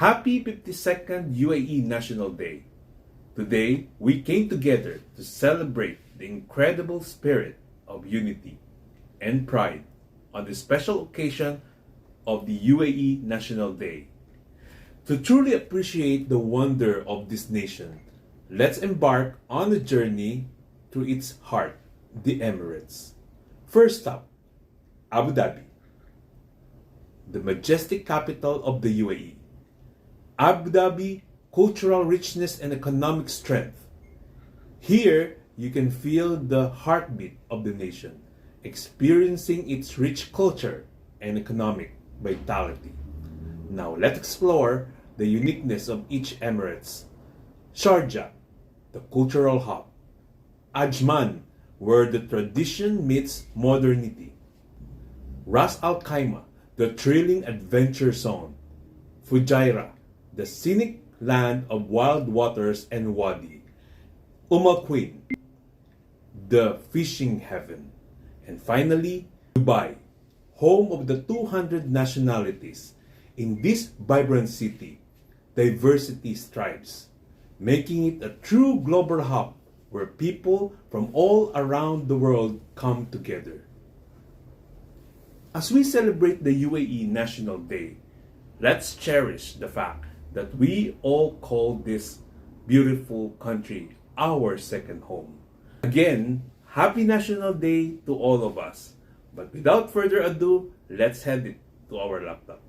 Happy 52nd UAE National Day. Today, we came together to celebrate the incredible spirit of unity and pride on the special occasion of the UAE National Day. To truly appreciate the wonder of this nation, let's embark on a journey through its heart, the Emirates. First up, Abu Dhabi, the majestic capital of the UAE. Abu Dhabi, cultural richness and economic strength. Here, you can feel the heartbeat of the nation, experiencing its rich culture and economic vitality. Now, let's explore the uniqueness of each Emirates. Sharjah, the cultural hub. Ajman, where the tradition meets modernity. Ras Al Khaimah, the thrilling adventure zone. Fujairah, the scenic land of wild waters and wadi. Queen, the fishing heaven. And finally, Dubai, home of the 200 nationalities. In this vibrant city, diversity thrives, making it a true global hub where people from all around the world come together. As we celebrate the UAE National Day, let's cherish the fact that we all call this beautiful country our second home. Again, happy National Day to all of us. But without further ado, let's head it to our laptop.